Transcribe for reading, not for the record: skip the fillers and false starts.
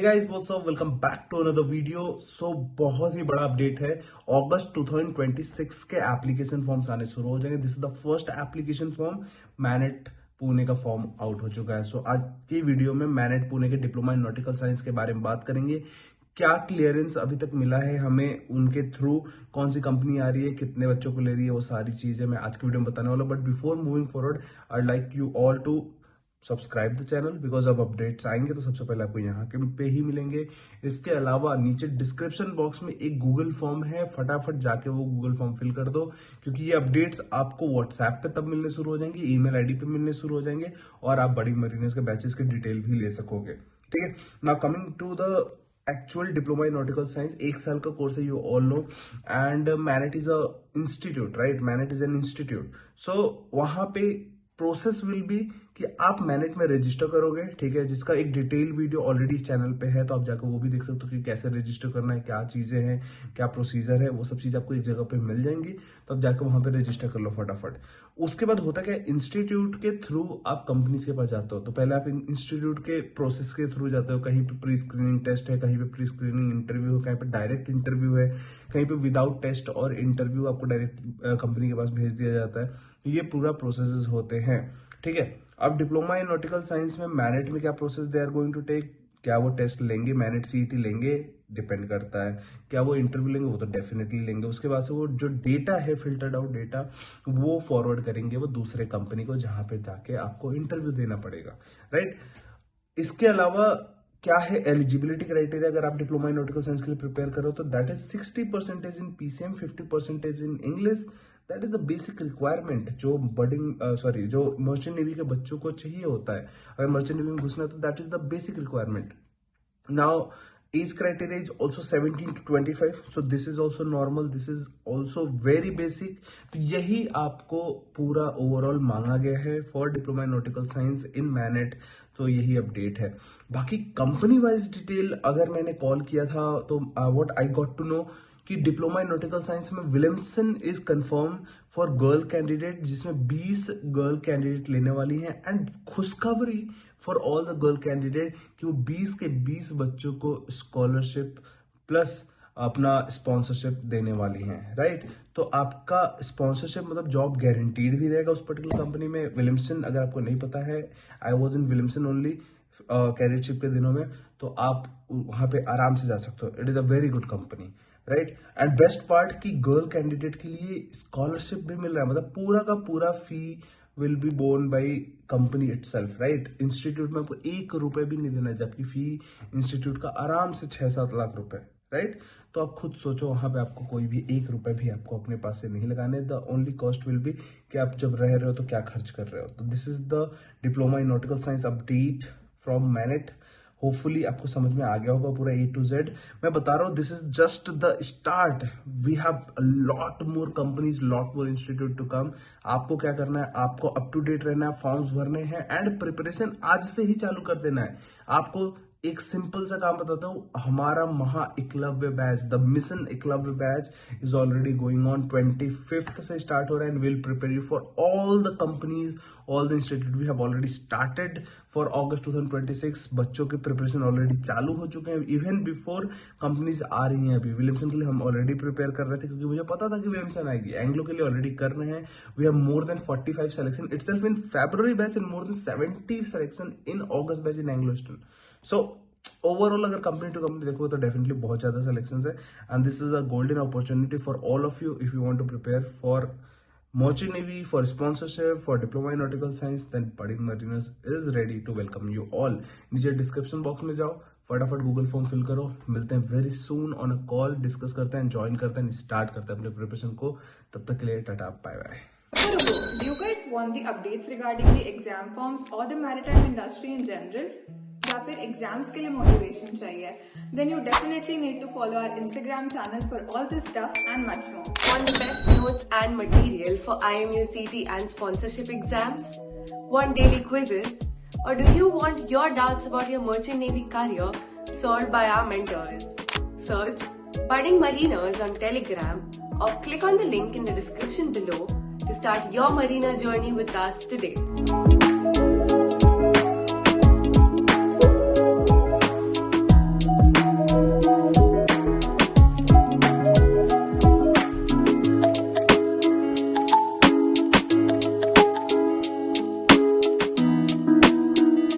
Guys what's up, welcome back to another video. बहुत ही बड़ा अपडेट है। अगस्त 2026 के एप्लीकेशन फॉर्म्स आने शुरू हो जाएंगे। This is the first application form. MANET Pune का फॉर्म आउट हो चुका है। आज की वीडियो में मैनेट पुणे के डिप्लोमा इन नॉटिकल साइंस के बारे में बात करेंगे। क्या क्लियरेंस अभी तक मिला है हमें उनके थ्रू, कौन सी कंपनी आ रही है, कितने बच्चों को ले रही है, वो सारी चीजें मैं आज की वीडियो में बताने वाला हूं। But before moving forward, I like you all to subscribe the channel, because अब अपडेट्स आएंगे तो सबसे पहले आपको यहाँ के पे ही मिलेंगे। इसके अलावा नीचे डिस्क्रिप्शन बॉक्स में एक गूगल फॉर्म है, फटाफट जाके वो गूगल फॉर्म फिल कर दो, क्योंकि ये अपडेट्स आपको व्हाट्सएप पे तब मिलने शुरू हो जाएंगे, ईमेल आईडी पे मिलने शुरू हो जाएंगे, और आप बड़ी मरीनर्स के बैचेस की डिटेल भी ले सकोगे। ठीक है, now coming to the actual diploma in nautical science. 1 साल का कोर्स है, you all know, and MANET is a institute, right? MANET is an institute. So वहां पे प्रोसेस विल बी कि आप मैनेट में रजिस्टर करोगे, ठीक है, जिसका एक डिटेल वीडियो ऑलरेडी चैनल पे है, तो आप जाकर वो भी देख सकते हो कि कैसे रजिस्टर करना है, क्या चीजें हैं, क्या प्रोसीजर है, वो सब चीज आपको एक जगह पे मिल जाएंगी। तो आप जाकर वहां पे रजिस्टर कर लो फटाफट। उसके बाद होता क्या, इंस्टीट्यूट के थ्रू आप कंपनीज के पास जाते हो। तो पहले आप इंस्टीट्यूट के प्रोसेस के थ्रू जाते हो। कहीं पे प्री स्क्रीनिंग टेस्ट है, कहीं पे प्री स्क्रीनिंग इंटरव्यू है, कहीं पे डायरेक्ट इंटरव्यू है, कहीं पे विदाउट टेस्ट और इंटरव्यू आपको डायरेक्ट कंपनी के पास भेज दिया जाता है। तो ये पूरा प्रोसेस होते हैं, ठीक है। अब डिप्लोमा इन नॉटिकल साइंस में मैनेट में क्या process they are going to take, क्या वो टेस्ट लेंगे, मैनेट सीईटी लेंगे, डिपेंड करता है। क्या वो इंटरव्यू लेंगे, वो तो डेफिनेटली लेंगे। उसके बाद से वो जो डेटा है, फिल्टर्ड आउट डेटा, वो फॉरवर्ड करेंगे वो दूसरे कंपनी को, जहां पे जाके आपको इंटरव्यू देना पड़ेगा, राइट? इसके अलावा क्या है एलिजिबिलिटी क्राइटेरिया, अगर आप डिप्लोमा इन नॉटिकल साइंस के लिए प्रिपेयर करो तो that is 60% in PCM, 50% in English. That is the basic requirement जो जो मर्चेंट नेवी के बच्चों को चाहिए होता है। अगर मर्चेंट नेवी में घुसना है तो that is the basic requirement. Now age criteria is also 17 to 25, so this is also normal, this is also very basic। तो यही आपको पूरा ओवरऑल मांगा गया है for diploma in nautical science in MANET. तो यही अपडेट है। बाकी कंपनी वाइज डिटेल अगर मैंने कॉल किया था तो what I got to know कि डिप्लोमा इन नॉटिकल साइंस में Williamson is confirm for girl candidate, जिसमें 20 गर्ल कैंडिडेट लेने वाली हैं। एंड खुशखबरी for all the girl candidate कि वो 20 के 20 बच्चों को स्कॉलरशिप प्लस अपना स्पॉन्सरशिप देने वाली हैं, राइट? तो आपका स्पॉन्सरशिप मतलब जॉब गारंटीड भी रहेगा उस पर्टिकुलर कंपनी में। विलियमसन, अगर आपको नहीं पता है, I was in Williamson only cadetship के दिनों में, तो आप वहां पे आराम से जा सकते हो। It is a very good company, right? And best part कि गर्ल कैंडिडेट के लिए स्कॉलरशिप भी मिल रहा है, मतलब पूरा का पूरा fee will be borne by company itself, right? Institute में आपको 1 रुपए भी नहीं देना है, जबकि फी इंस्टीट्यूट का आराम से 6-7 लाख रुपए, राइट? तो आप खुद सोचो, वहां पे आपको कोई भी 1 रुपए भी आपको अपने पास से नहीं लगाने। The only cost will be कि आप जब रह रहे हो तो क्या खर्च कर रहे हो। तो this is the diploma in nautical science update from MANET. Hopefully आपको समझ में आ गया होगा पूरा A to Z। मैं बता रहा हूँ, this is just the start. We have lot more companies, lot more institute to come. आपको क्या करना है, आपको अप टू डेट रहना है, फॉर्म्स भरने हैं, एंड प्रिपरेशन आज से ही चालू कर देना है। आपको एक सिंपल सा काम बताता हूँ, हमारा Maha Eklavya batch, the mission Eklavya batch is already going on. 25th से स्टार्ट हो रहा है, and will prepare you for all the companies, all the institute. We have already started for August 2026। बच्चों के प्रिपरेशन ऑलरेडी चालू हो चुके हैं, इवन बिफोर कंपनीज आ रही हैं। अभी विलियमसन के लिए हम ऑलरेडी प्रिपेयर कर रहे थे, क्योंकि मुझे पता था कि विलियमसन आएगी। एंग्लो के लिए ऑलरेडी कर रहे हैं। We have more than 45 selection itself in February batch, and more than 70 selection in August batch in Anglo Eastern. So overall अगर कंपनी टू कंपनी देखो तो डेफिनेटली बहुत ज्यादा सिलेक्शंस है, and this is a golden opportunity for all of you if you want to prepare for merchant navy, for sponsorship, for diploma in nautical science. Then Budding Mariners is ready to welcome you all. नीचे description box में जाओ, फटाफट Google form fill करो। मिलते हैं very soon on a call, discuss करते हैं, join करते हैं, स्टार्ट करते हैं अपने प्रिपरेशन को। तब तक के लिए tata, bye bye. Do you guys want the updates regarding the exam forms or the maritime industry in general? या फिर एग्जाम्स के लिए मोटिवेशन चाहिए? Then you definitely need to follow our Instagram channel for all this stuff and much more. Want the best notes and material for IMU CT and sponsorship exams? Want daily quizzes? Or do you want your doubts about your merchant navy career solved by our mentors? Search Budding Mariners on Telegram or click on the link in the description below to start your marina journey with us today.